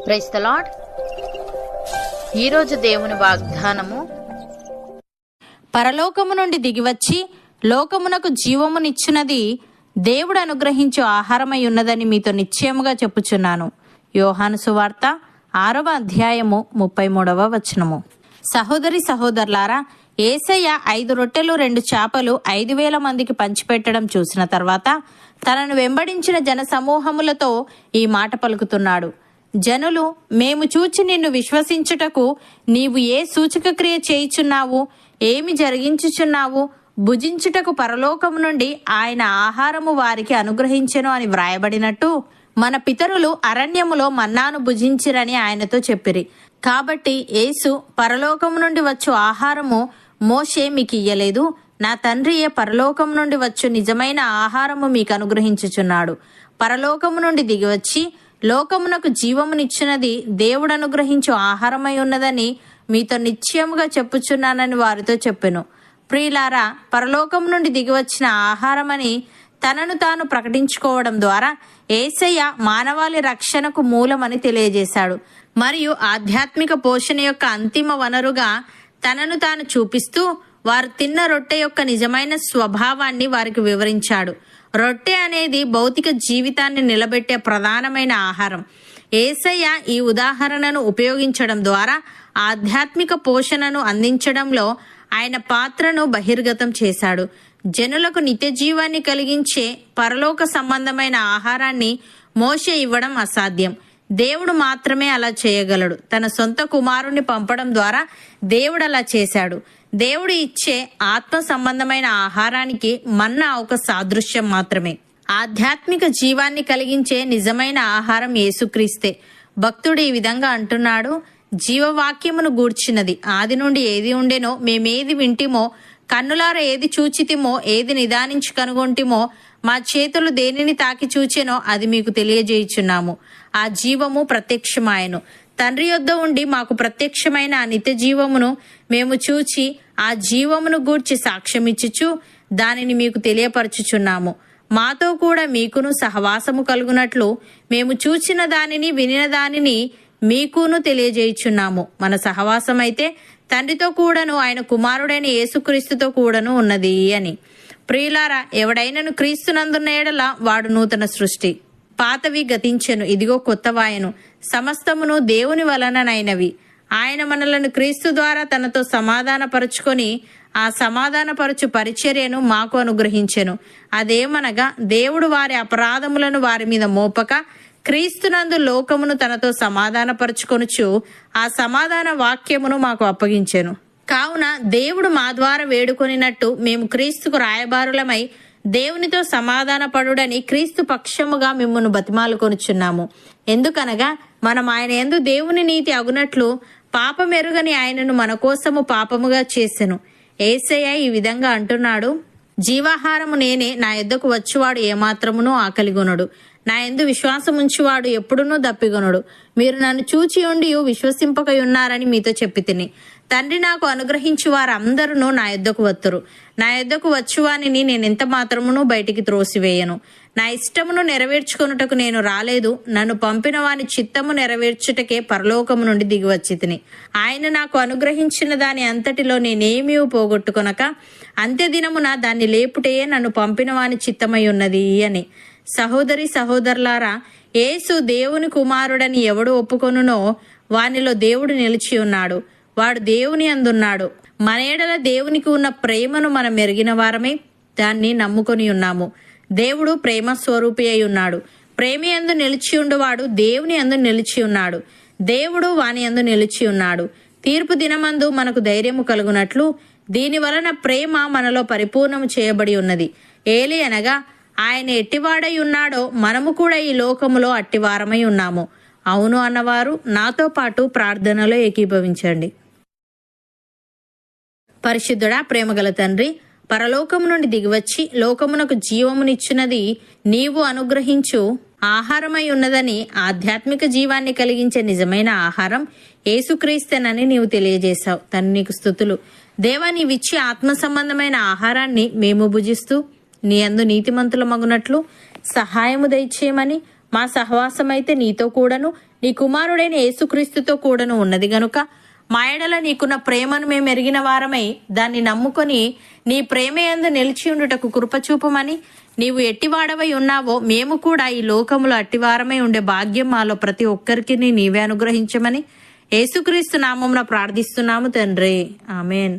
Praise the lord. ఈరోజు దేవుని వాగ్దానము, పరలోకము నుండి దిగివచ్చి లోకమునకు జీవమునిచ్చినది దేవుడు అనుగ్రహించు ఆహారమై ఉన్నదని మీతో నిశ్చయముగా చెప్పుచున్నాను. యోహాను సువార్త 6వ అధ్యాయము 33వ వచనము. సహోదరి సహోదరులారా, యేసయ్య 5 రొట్టెలు 2 చేపలు 5,000 మందికి పంచిపెట్టడం చూసిన తర్వాత తనను వెంబడించిన జన సమూహములతో ఈ మాట పలుకుతున్నాడు. జనులు, మేము చూచి నిన్ను విశ్వసించుటకు నీవు ఏ సూచక క్రియ చేయుచున్నావు, ఏమి జరిగించుచున్నావు, భుజించుటకు పరలోకము నుండి ఆయన ఆహారము వారికి అనుగ్రహించెను అని వ్రాయబడినట్టు మన పితరులు అరణ్యములో మన్నాను భుజించిరని ఆయనతో చెప్పిరి. కాబట్టి యేసు, పరలోకము నుండి వచ్చు ఆహారము మోషే మీకు ఇయ్యలేదు, నా తండ్రియే పరలోకము నుండి వచ్చు నిజమైన ఆహారము మీకు అనుగ్రహించుచున్నాడు. పరలోకము నుండి దిగివచ్చి లోకమునకు జీవమునిచ్చినది దేవుడు అనుగ్రహించు ఆహారమై ఉన్నదని మీతో నిశ్చయముగా చెప్పుచున్నానని వారితో చెప్పెను. ప్రియులారా, పరలోకం నుండి దిగివచ్చిన ఆహారమని తనను తాను ప్రకటించుకోవడం ద్వారా యేసయ్య మానవాళి రక్షణకు మూలమని తెలియజేశాడు. మరియు ఆధ్యాత్మిక పోషణ యొక్క అంతిమ వనరుగా తనను తాను చూపిస్తూ వారు తిన్న రొట్టె యొక్క నిజమైన స్వభావాన్ని వారికి వివరించాడు. రొట్టె అనేది భౌతిక జీవితాన్ని నిలబెట్టే ప్రధానమైన ఆహారం. యేసయ్య ఈ ఉదాహరణను ఉపయోగించడం ద్వారా ఆధ్యాత్మిక పోషణను అందించడంలో ఆయన పాత్రను బహిర్గతం చేశాడు. జనులకు నిత్య జీవాన్ని కలిగించే పరలోక సంబంధమైన ఆహారాన్ని మోషే ఇవ్వడం అసాధ్యం. దేవుడు మాత్రమే అలా చేయగలడు. తన సొంత కుమారుణ్ణి పంపడం ద్వారా దేవుడు అలా చేశాడు. దేవుడు ఇచ్చే ఆత్మ సంబంధమైన ఆహారానికి మన్నా ఒక సాదృశ్యం మాత్రమే. ఆధ్యాత్మిక జీవాన్ని కలిగించే నిజమైన ఆహారం యేసుక్రీస్తే. భక్తుడు ఈ విధంగా అంటున్నాడు, జీవవాక్యమును గూర్చినది ఆది నుండి ఏది ఉండెనో, మేమేది వింటిమో, కన్నులార ఏది చూచితిమో, ఏది నిదానించి కనుగొంటిమో, మా చేతులు దేనిని తాకి చూచెనో అది మీకు తెలియజేయుచున్నాము. ఆ జీవము ప్రత్యక్షమాయెను. తండ్రి యొద్ద ఉండి మాకు ప్రత్యక్షమైన ఆ నిత్య జీవమును మేము చూచి ఆ జీవమును గూర్చి సాక్ష్యమిచ్చుచు దానిని మీకు తెలియపరచుచున్నాము. మాతో కూడా మీకును సహవాసము కలుగునట్లు మేము చూచిన దానిని వినిన దానిని మీకును తెలియజేయుచున్నాము. మన సహవాసం అయితే తండ్రితో కూడాను ఆయన కుమారుడైన యేసుక్రీస్తుతో కూడాను ఉన్నది అని. ప్రియులారా, ఎవడైనను క్రీస్తునందున్న ఎడల వాడు నూతన సృష్టి. పాతవి గతించెను, ఇదిగో కొత్తవాయను. సమస్తమును దేవుని వలననైనవి. ఆయన మనలను క్రీస్తు ద్వారా తనతో సమాధానపరుచుకొని ఆ సమాధానపరచు పరిచర్యను మాకు అనుగ్రహించెను. అదేమనగా, దేవుడు వారి అపరాధములను వారి మీద మోపక క్రీస్తునందు లోకమును తనతో సమాధానపరచుకొనుచు ఆ సమాధాన వాక్యమును మాకు అప్పగించెను. కావున దేవుడు మా ద్వారా వేడుకొనినట్టు మేము క్రీస్తుకు రాయబారులమై దేవునితో సమాధానపడుడని క్రీస్తు పక్షముగా మిమ్మును బతిమాలుకొనుచున్నాము. ఎందుకనగా మనం ఆయన యందు దేవుని నీతి అగునట్లు పాపమెరుగని ఆయనను మన కోసము పాపముగా చేసెను. యేసయ్య ఈ విధంగా అంటున్నాడు, జీవాహారము నేనే, నా యొద్దకు వచ్చువాడు ఏమాత్రమునూ ఆకలిగొనడు, నా యందు విశ్వాసముంచువాడు ఎప్పుడునూ దప్పిగొనడు. మీరు నన్ను చూచి ఉండి విశ్వసింపకయున్నారని మీతో చెప్పి తిని. తండ్రి నాకు అనుగ్రహించి వారందరూ నా యొద్దకు వత్తురు. నా యొద్దకు వచ్చువానిని నేనెంత మాత్రమునూ బయటికి త్రోసివేయను. నా ఇష్టమును నెరవేర్చుకొనుటకు నేను రాలేదు, నన్ను పంపిన వాని చిత్తము నెరవేర్చుటకే పరలోకము నుండి దిగివచ్చి తిని. ఆయన నాకు అనుగ్రహించిన దాని అంతటిలో నేనేమీ పోగొట్టుకొనక అంత్యదినమున దాన్ని లేపుటయే నన్ను పంపిన వాని చిత్తమై ఉన్నది అని. సహోదరి సహోదరులారా, యేసు దేవుని కుమారుడని ఎవడు ఒప్పుకొనునో వానిలో దేవుడు నిలిచి ఉన్నాడు, వాడు దేవుని అందున్నాడు. మన ఎడల దేవునికి ఉన్న ప్రేమను మనం ఎరిగిన వారమే దాన్ని నమ్ముకొని ఉన్నాము. దేవుడు ప్రేమ స్వరూపి అయి ఉన్నాడు. ప్రేమ యందు నిలిచి ఉండువాడు దేవుని యందు నిలిచి ఉన్నాడు, దేవుడు వాని యందు నిలిచి ఉన్నాడు. తీర్పు దినమందు మనకు ధైర్యము కలుగునట్లు దీని వలన ప్రేమ మనలో పరిపూర్ణము చేయబడి ఉన్నది. ఏలి అనగా, ఆయన ఎట్టివాడై ఉన్నాడో మనము కూడా ఈ లోకములో అట్టివారమై ఉన్నాము. అవును అన్నవారు నాతో పాటు ప్రార్థనలో ఏకీభవించండి. పరిశుద్ధుడా, ప్రేమగల తండ్రి, పరలోకము నుండి దిగివచ్చి లోకమునకు జీవమునిచ్చినది నీవు అనుగ్రహించు ఆహారమై ఉన్నదని, ఆధ్యాత్మిక జీవాన్ని కలిగించే నిజమైన ఆహారం యేసుక్రీస్తేనని నీవు తెలియజేశావు. తను నీకు స్తుతులు. దేవా, నీవిచ్చి ఆత్మ సంబంధమైన ఆహారాన్ని మేము భుజిస్తూ నీ యందు నీతిమంతుల మగునట్లు సహాయము దయచేయమని, మా సహవాసమైతే నీతో కూడాను నీ కుమారుడైన యేసుక్రీస్తుతో కూడాను ఉన్నది గనుక మా ఎడల నీకున్న ప్రేమను మేము ఎరిగిన వారమై దాన్ని నమ్ముకొని నీ ప్రేమయందు నిలిచి ఉండుటకు కృపచూపమని, నీవు ఎట్టివాడవై ఉన్నావో మేము కూడా ఈ లోకములో అట్టివారమై ఉండే భాగ్యం మాలో ప్రతి ఒక్కరికి నీవే అనుగ్రహించమని యేసుక్రీస్తు నామమున ప్రార్థిస్తున్నాము తండ్రి. ఆమెన్.